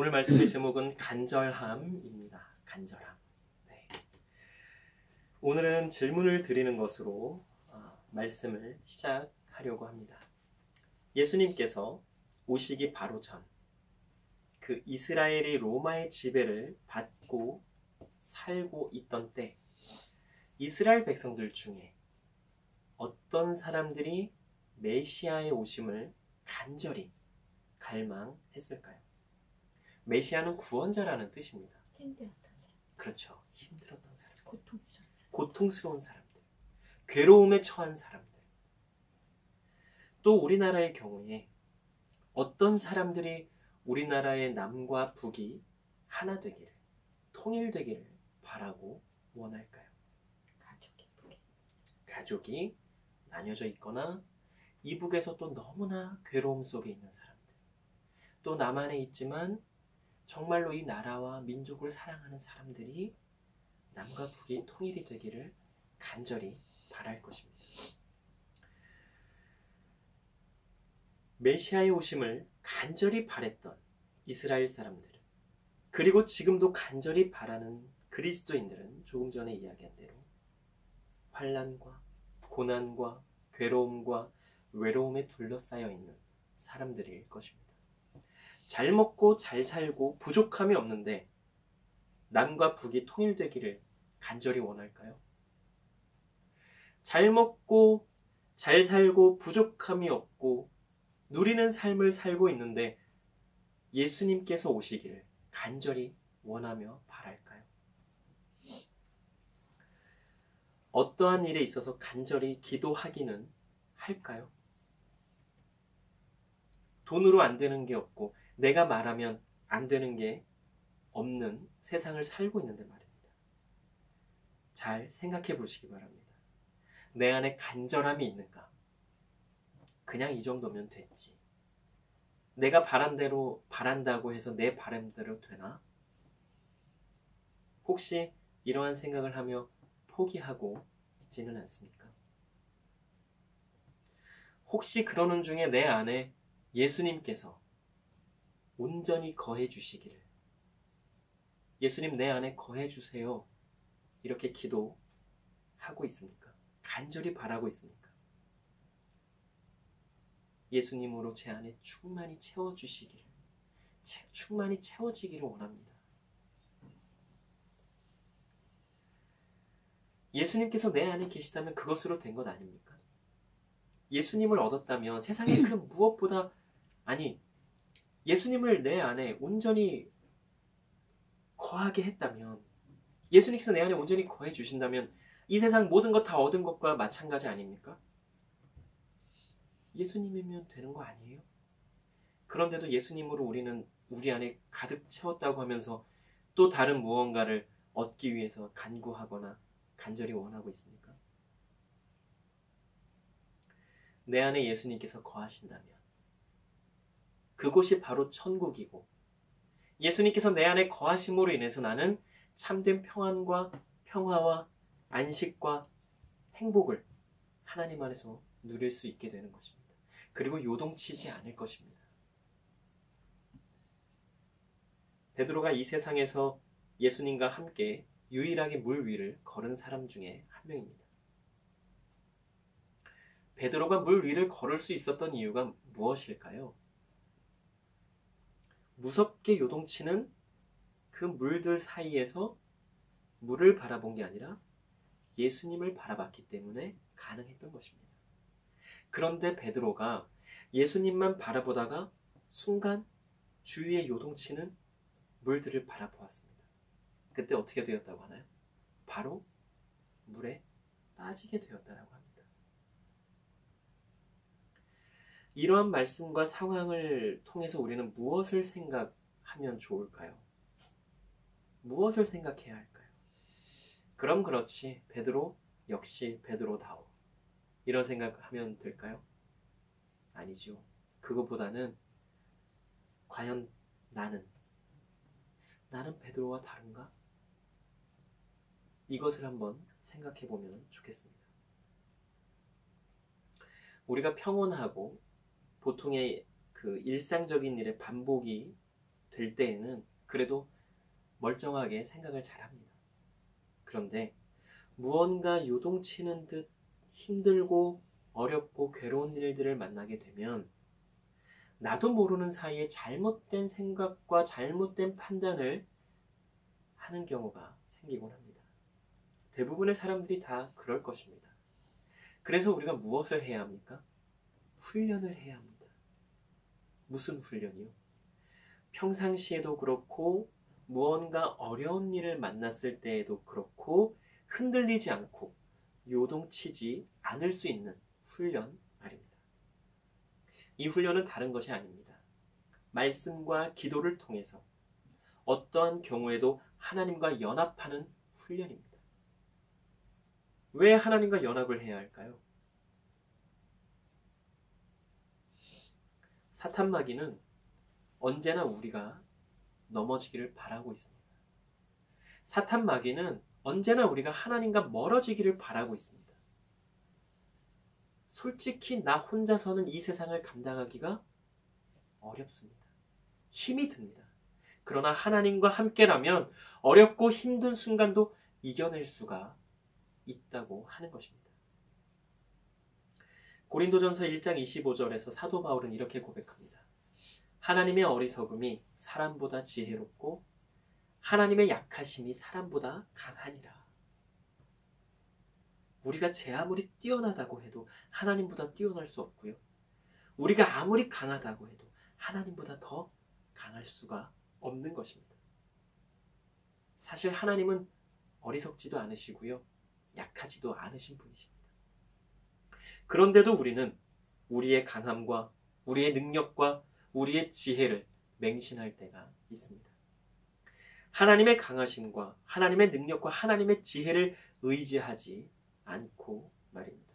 오늘 말씀의 제목은 간절함입니다. 간절함. 네. 오늘은 질문을 드리는 것으로 말씀을 시작하려고 합니다. 예수님께서 오시기 바로 전 그 이스라엘이 로마의 지배를 받고 살고 있던 때 이스라엘 백성들 중에 어떤 사람들이 메시아의 오심을 간절히 갈망했을까요? 메시아는 구원자라는 뜻입니다. 힘들었던 사람. 그렇죠. 힘들었던 사람. 고통스러운 사람. 고통스러운 사람들. 괴로움에 처한 사람들. 또 우리나라의 경우에 어떤 사람들이 우리나라의 남과 북이 하나 되기를, 통일되기를 바라고 원할까요? 가족이 나뉘어져 있거나 이북에서 또 너무나 괴로움 속에 있는 사람들, 또 남한에 있지만 정말로 이 나라와 민족을 사랑하는 사람들이 남과 북이 통일이 되기를 간절히 바랄 것입니다. 메시아의 오심을 간절히 바랬던 이스라엘 사람들, 그리고 지금도 간절히 바라는 그리스도인들은 조금 전에 이야기한 대로 환난과 고난과 괴로움과 외로움에 둘러싸여 있는 사람들일 것입니다. 잘 먹고 잘 살고 부족함이 없는데 남과 북이 통일되기를 간절히 원할까요? 잘 먹고 잘 살고 부족함이 없고 누리는 삶을 살고 있는데 예수님께서 오시기를 간절히 원하며 바랄까요? 어떠한 일에 있어서 간절히 기도하기는 할까요? 돈으로 안 되는 게 없고 내가 말하면 안 되는 게 없는 세상을 살고 있는데 말입니다. 잘 생각해 보시기 바랍니다. 내 안에 간절함이 있는가? 그냥 이 정도면 됐지. 내가 바란 대로 바란다고 해서 내 바람대로 되나? 혹시 이러한 생각을 하며 포기하고 있지는 않습니까? 혹시 그러는 중에 내 안에 예수님께서 온전히 거해 주시기를, 예수님 내 안에 거해 주세요, 이렇게 기도하고 있습니까? 간절히 바라고 있습니까? 예수님으로 제 안에 충만히 채워주시기를, 충만히 채워지기를 원합니다. 예수님께서 내 안에 계시다면 그것으로 된 것 아닙니까? 예수님을 얻었다면 세상의 그 무엇보다, 아니, 예수님을 내 안에 온전히 거하게 했다면, 예수님께서 내 안에 온전히 거해 주신다면 이 세상 모든 것 다 얻은 것과 마찬가지 아닙니까? 예수님이면 되는 거 아니에요? 그런데도 예수님으로 우리는 우리 안에 가득 채웠다고 하면서 또 다른 무언가를 얻기 위해서 간구하거나 간절히 원하고 있습니까? 내 안에 예수님께서 거하신다면 그곳이 바로 천국이고, 예수님께서 내 안에 거하심으로 인해서 나는 참된 평안과 평화와 안식과 행복을 하나님 안에서 누릴 수 있게 되는 것입니다. 그리고 요동치지 않을 것입니다. 베드로가 이 세상에서 예수님과 함께 유일하게 물 위를 걸은 사람 중에 한 명입니다. 베드로가 물 위를 걸을 수 있었던 이유가 무엇일까요? 무섭게 요동치는 그 물들 사이에서 물을 바라본 게 아니라 예수님을 바라봤기 때문에 가능했던 것입니다. 그런데 베드로가 예수님만 바라보다가 순간 주위에 요동치는 물들을 바라보았습니다. 그때 어떻게 되었다고 하나요? 바로 물에 빠지게 되었다라고 합니다. 이러한 말씀과 상황을 통해서 우리는 무엇을 생각하면 좋을까요? 무엇을 생각해야 할까요? 그럼 그렇지, 베드로 역시 베드로다워, 이런 생각하면 될까요? 아니죠. 그것보다는 과연 나는 베드로와 다른가? 이것을 한번 생각해 보면 좋겠습니다. 우리가 평온하고 보통의 그 일상적인 일의 반복이 될 때에는 그래도 멀쩡하게 생각을 잘합니다. 그런데 무언가 요동치는 듯 힘들고 어렵고 괴로운 일들을 만나게 되면 나도 모르는 사이에 잘못된 생각과 잘못된 판단을 하는 경우가 생기곤 합니다. 대부분의 사람들이 다 그럴 것입니다. 그래서 우리가 무엇을 해야 합니까? 훈련을 해야 합니다. 무슨 훈련이요? 평상시에도 그렇고 무언가 어려운 일을 만났을 때에도 그렇고 흔들리지 않고 요동치지 않을 수 있는 훈련 말입니다. 이 훈련은 다른 것이 아닙니다. 말씀과 기도를 통해서 어떠한 경우에도 하나님과 연합하는 훈련입니다. 왜 하나님과 연합을 해야 할까요? 사탄마귀는 언제나 우리가 넘어지기를 바라고 있습니다. 사탄마귀는 언제나 우리가 하나님과 멀어지기를 바라고 있습니다. 솔직히 나 혼자서는 이 세상을 감당하기가 어렵습니다. 힘이 듭니다. 그러나 하나님과 함께라면 어렵고 힘든 순간도 이겨낼 수가 있다고 하는 것입니다. 고린도전서 1장 25절에서 사도 바울은 이렇게 고백합니다. 하나님의 어리석음이 사람보다 지혜롭고 하나님의 약하심이 사람보다 강하니라. 우리가 제 아무리 뛰어나다고 해도 하나님보다 뛰어날 수 없고요. 우리가 아무리 강하다고 해도 하나님보다 더 강할 수가 없는 것입니다. 사실 하나님은 어리석지도 않으시고요. 약하지도 않으신 분이십니다. 그런데도 우리는 우리의 강함과 우리의 능력과 우리의 지혜를 맹신할 때가 있습니다. 하나님의 강하심과 하나님의 능력과 하나님의 지혜를 의지하지 않고 말입니다.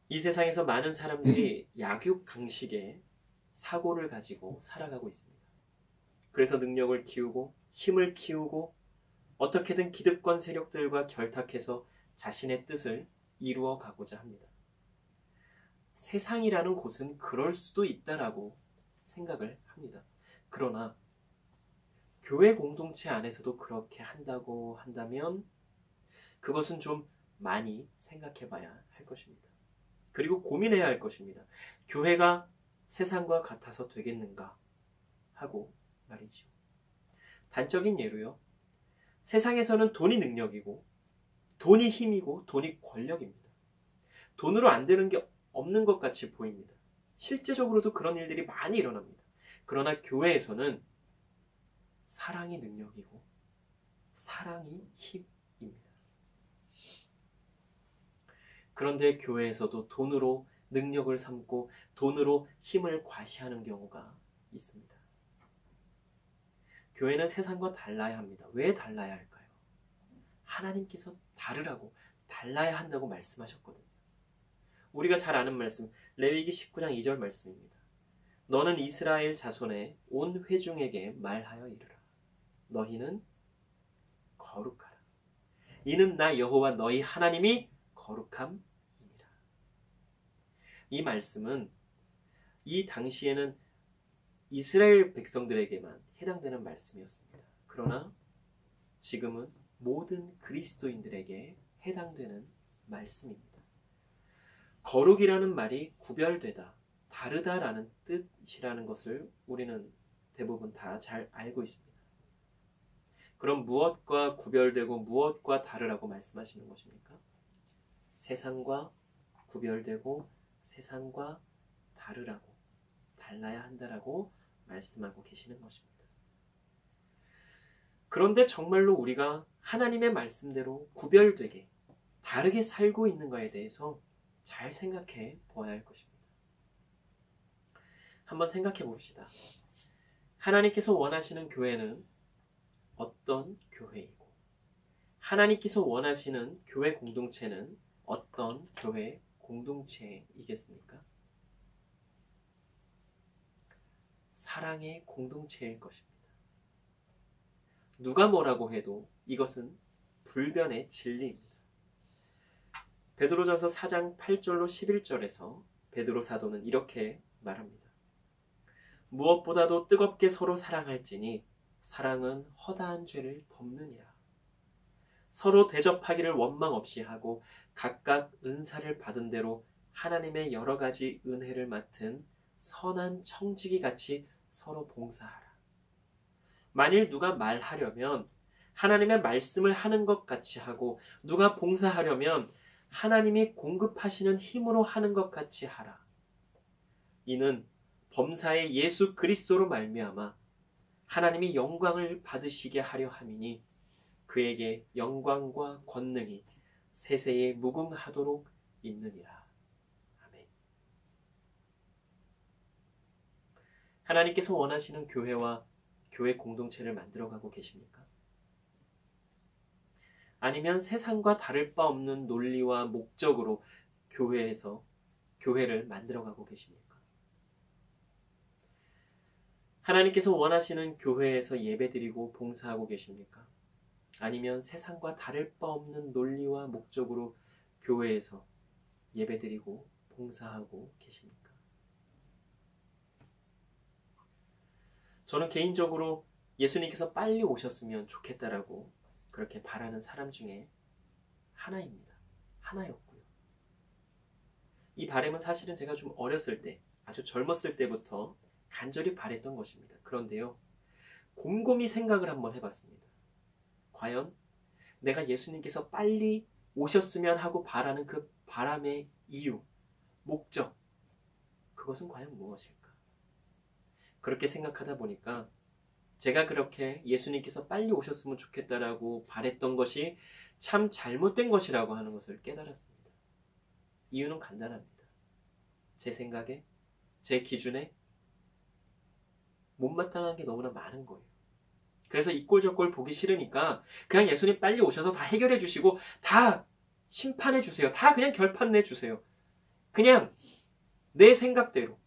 이 세상에서 많은 사람들이 약육강식의 사고를 가지고 살아가고 있습니다. 그래서 능력을 키우고 힘을 키우고 어떻게든 기득권 세력들과 결탁해서 자신의 뜻을 이루어 가고자 합니다. 세상이라는 곳은 그럴 수도 있다라고 생각을 합니다. 그러나 교회 공동체 안에서도 그렇게 한다고 한다면 그것은 좀 많이 생각해 봐야 할 것입니다. 그리고 고민해야 할 것입니다. 교회가 세상과 같아서 되겠는가 하고 말이지요. 단적인 예로요. 세상에서는 돈이 능력이고 돈이 힘이고 돈이 권력입니다. 돈으로 안 되는 게 없는 것 같이 보입니다. 실제적으로도 그런 일들이 많이 일어납니다. 그러나 교회에서는 사랑이 능력이고 사랑이 힘입니다. 그런데 교회에서도 돈으로 능력을 삼고 돈으로 힘을 과시하는 경우가 있습니다. 교회는 세상과 달라야 합니다. 왜 달라야 할까요? 하나님께서 다르라고, 달라야 한다고 말씀하셨거든요. 우리가 잘 아는 말씀, 레위기 19장 2절 말씀입니다. 너는 이스라엘 자손의 온 회중에게 말하여 이르라. 너희는 거룩하라. 이는 나 여호와 너희 하나님이 거룩함이니라. 이 말씀은 이 당시에는 이스라엘 백성들에게만 해당되는 말씀이었습니다. 그러나 지금은 모든 그리스도인들에게 해당되는 말씀입니다. 거룩이라는 말이 구별되다, 다르다라는 뜻이라는 것을 우리는 대부분 다 잘 알고 있습니다. 그럼 무엇과 구별되고 무엇과 다르라고 말씀하시는 것입니까? 세상과 구별되고 세상과 다르라고, 달라야 한다라고 말씀하고 계시는 것입니다. 그런데 정말로 우리가 하나님의 말씀대로 구별되게 다르게 살고 있는가에 대해서 잘 생각해 보아야 할 것입니다. 한번 생각해 봅시다. 하나님께서 원하시는 교회는 어떤 교회이고 하나님께서 원하시는 교회 공동체는 어떤 교회 공동체이겠습니까? 사랑의 공동체일 것입니다. 누가 뭐라고 해도 이것은 불변의 진리입니다. 베드로전서 4장 8절로 11절에서 베드로 사도는 이렇게 말합니다. 무엇보다도 뜨겁게 서로 사랑할지니 사랑은 허다한 죄를 덮느니라. 서로 대접하기를 원망 없이 하고 각각 은사를 받은 대로 하나님의 여러 가지 은혜를 맡은 선한 청지기 같이 서로 봉사하라. 만일 누가 말하려면 하나님의 말씀을 하는 것 같이 하고, 누가 봉사하려면 하나님이 공급하시는 힘으로 하는 것 같이 하라. 이는 범사의 예수 그리스도로 말미암아 하나님이 영광을 받으시게 하려 함이니 그에게 영광과 권능이 세세에 무궁하도록 있느니라. 아멘. 하나님께서 원하시는 교회와 교회 공동체를 만들어가고 계십니까? 아니면 세상과 다를 바 없는 논리와 목적으로 교회를 만들어가고 계십니까? 하나님께서 원하시는 교회에서 예배드리고 봉사하고 계십니까? 아니면 세상과 다를 바 없는 논리와 목적으로 교회에서 예배드리고 봉사하고 계십니까? 저는 개인적으로 예수님께서 빨리 오셨으면 좋겠다라고 그렇게 바라는 사람 중에 하나입니다. 하나였고요. 이 바람은 사실은 제가 좀 어렸을 때, 아주 젊었을 때부터 간절히 바랬던 것입니다. 그런데요, 곰곰이 생각을 한번 해봤습니다. 과연 내가 예수님께서 빨리 오셨으면 하고 바라는 그 바람의 이유, 목적, 그것은 과연 무엇일까? 그렇게 생각하다 보니까 제가 그렇게 예수님께서 빨리 오셨으면 좋겠다라고 바랬던 것이 참 잘못된 것이라고 하는 것을 깨달았습니다. 이유는 간단합니다. 제 생각에, 제 기준에 못마땅한 게 너무나 많은 거예요. 그래서 이 꼴 저 꼴 보기 싫으니까 그냥 예수님 빨리 오셔서 다 해결해 주시고 다 심판해 주세요. 다 그냥 결판 내 주세요. 그냥 내 생각대로.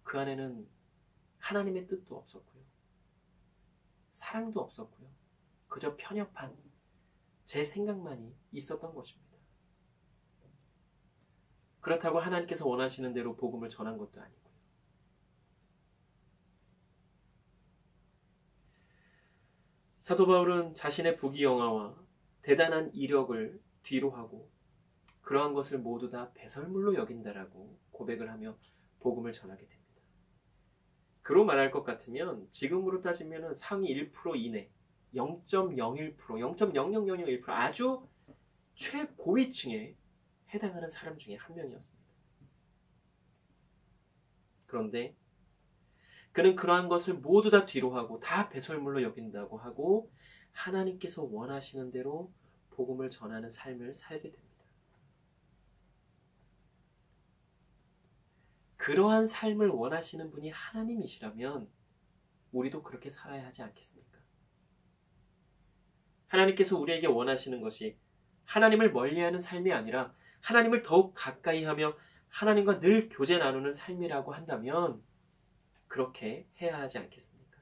그 안에는 하나님의 뜻도 없었고요. 사랑도 없었고요. 그저 편협한 제 생각만이 있었던 것입니다. 그렇다고 하나님께서 원하시는 대로 복음을 전한 것도 아니고요. 사도 바울은 자신의 부귀영화와 대단한 이력을 뒤로 하고 그러한 것을 모두 다 배설물로 여긴다라고 고백을 하며 복음을 전하게 됩니다. 그로 말할 것 같으면 지금으로 따지면 상위 1% 이내, 0.01%, 0.0001% 아주 최고위층에 해당하는 사람 중에 한 명이었습니다. 그런데 그는 그러한 것을 모두 다 뒤로 하고 다 배설물로 여긴다고 하고 하나님께서 원하시는 대로 복음을 전하는 삶을 살게 됩니다. 그러한 삶을 원하시는 분이 하나님이시라면 우리도 그렇게 살아야 하지 않겠습니까? 하나님께서 우리에게 원하시는 것이 하나님을 멀리하는 삶이 아니라 하나님을 더욱 가까이 하며 하나님과 늘 교제 나누는 삶이라고 한다면 그렇게 해야 하지 않겠습니까?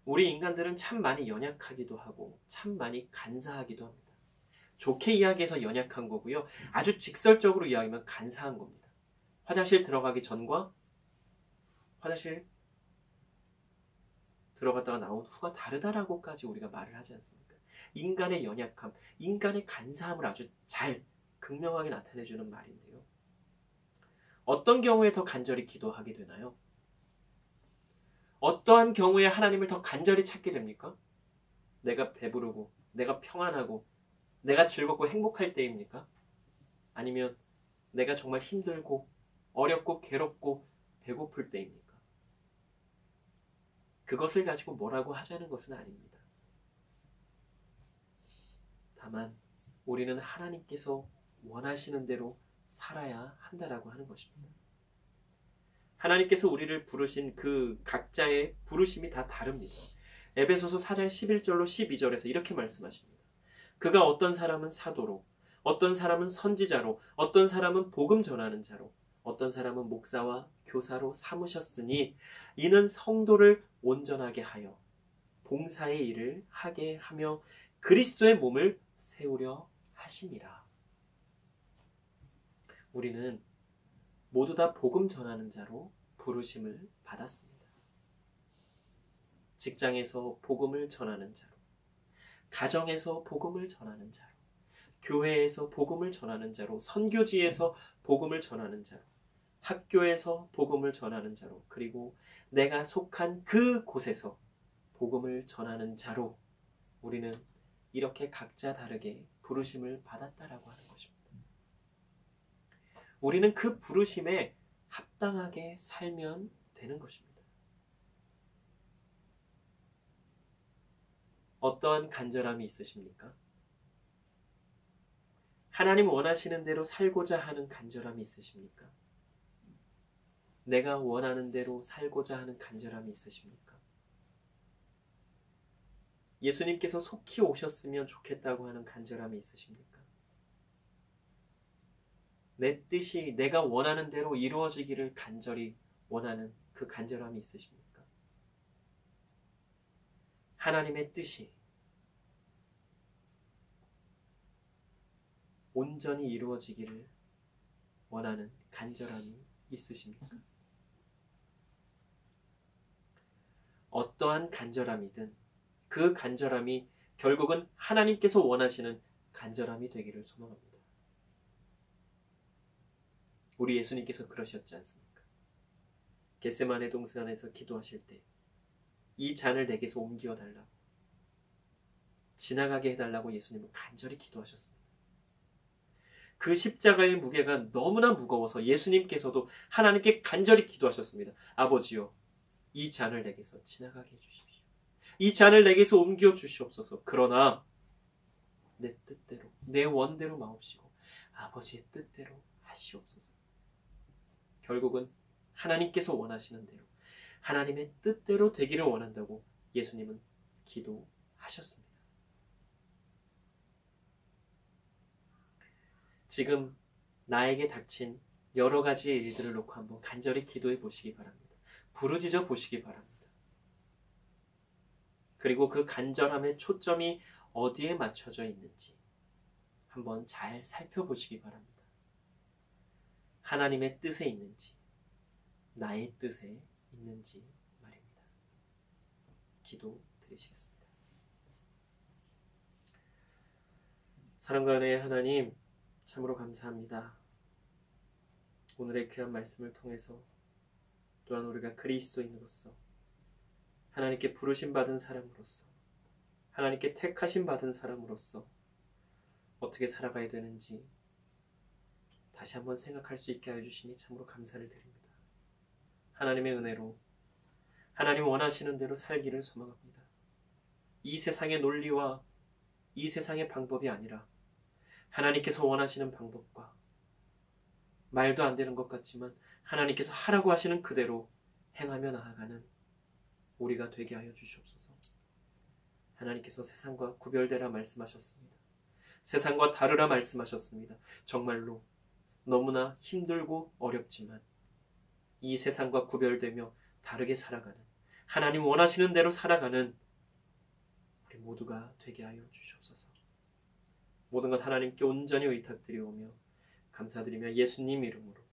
우리 인간들은 참 많이 연약하기도 하고 참 많이 간사하기도 합니다. 좋게 이야기해서 연약한 거고요. 아주 직설적으로 이야기하면 간사한 겁니다. 화장실 들어가기 전과 화장실 들어갔다가 나온 후가 다르다라고까지 우리가 말을 하지 않습니까? 인간의 연약함, 인간의 간사함을 아주 잘 극명하게 나타내주는 말인데요. 어떤 경우에 더 간절히 기도하게 되나요? 어떠한 경우에 하나님을 더 간절히 찾게 됩니까? 내가 배부르고 내가 평안하고 내가 즐겁고 행복할 때입니까? 아니면 내가 정말 힘들고 어렵고 괴롭고 배고플 때입니까? 그것을 가지고 뭐라고 하자는 것은 아닙니다. 다만 우리는 하나님께서 원하시는 대로 살아야 한다라고 하는 것입니다. 하나님께서 우리를 부르신 그 각자의 부르심이 다 다릅니다. 에베소서 4장 11절로 12절에서 이렇게 말씀하십니다. 그가 어떤 사람은 사도로, 어떤 사람은 선지자로, 어떤 사람은 복음 전하는 자로, 어떤 사람은 목사와 교사로 삼으셨으니 이는 성도를 온전하게 하여 봉사의 일을 하게 하며 그리스도의 몸을 세우려 하심이라. 우리는 모두 다 복음 전하는 자로 부르심을 받았습니다. 직장에서 복음을 전하는 자로, 가정에서 복음을 전하는 자로, 교회에서 복음을 전하는 자로, 선교지에서 복음을 전하는 자로, 학교에서 복음을 전하는 자로, 그리고 내가 속한 그 곳에서 복음을 전하는 자로 우리는 이렇게 각자 다르게 부르심을 받았다라고 하는 것입니다. 우리는 그 부르심에 합당하게 살면 되는 것입니다. 어떠한 간절함이 있으십니까? 하나님 원하시는 대로 살고자 하는 간절함이 있으십니까? 내가 원하는 대로 살고자 하는 간절함이 있으십니까? 예수님께서 속히 오셨으면 좋겠다고 하는 간절함이 있으십니까? 내 뜻이 내가 원하는 대로 이루어지기를 간절히 원하는 그 간절함이 있으십니까? 하나님의 뜻이 온전히 이루어지기를 원하는 간절함이 있으십니까? 어떠한 간절함이든 그 간절함이 결국은 하나님께서 원하시는 간절함이 되기를 소망합니다. 우리 예수님께서 그러셨지 않습니까? 겟세마네 동산에서 기도하실 때 이 잔을 내게서 옮겨 달라고, 지나가게 해달라고 예수님은 간절히 기도하셨습니다. 그 십자가의 무게가 너무나 무거워서 예수님께서도 하나님께 간절히 기도하셨습니다. 아버지여, 이 잔을 내게서 지나가게 해주십시오. 이 잔을 내게서 옮겨 주시옵소서. 그러나 내 뜻대로, 내 원대로 마옵시고 아버지의 뜻대로 하시옵소서. 결국은 하나님께서 원하시는 대로, 하나님의 뜻대로 되기를 원한다고 예수님은 기도하셨습니다. 지금 나에게 닥친 여러 가지의 일들을 놓고 한번 간절히 기도해 보시기 바랍니다. 부르짖어 보시기 바랍니다. 그리고 그 간절함의 초점이 어디에 맞춰져 있는지 한번 잘 살펴보시기 바랍니다. 하나님의 뜻에 있는지, 나의 뜻에 있는지 말입니다. 기도 드리시겠습니다. 사랑과 은혜의 하나님, 참으로 감사합니다. 오늘의 귀한 말씀을 통해서 또한 우리가 그리스도인으로서, 하나님께 부르심 받은 사람으로서, 하나님께 택하심 받은 사람으로서 어떻게 살아가야 되는지 다시 한번 생각할 수 있게 하여 주시니 참으로 감사를 드립니다. 하나님의 은혜로 하나님 원하시는 대로 살기를 소망합니다. 이 세상의 논리와 이 세상의 방법이 아니라 하나님께서 원하시는 방법과, 말도 안 되는 것 같지만 하나님께서 하라고 하시는 그대로 행하며 나아가는 우리가 되게 하여 주시옵소서. 하나님께서 세상과 구별되라 말씀하셨습니다. 세상과 다르라 말씀하셨습니다. 정말로 너무나 힘들고 어렵지만 이 세상과 구별되며 다르게 살아가는, 하나님 원하시는 대로 살아가는 우리 모두가 되게 하여 주시옵소서. 모든 것 하나님께 온전히 의탁드리오며 감사드리며 예수님 이름으로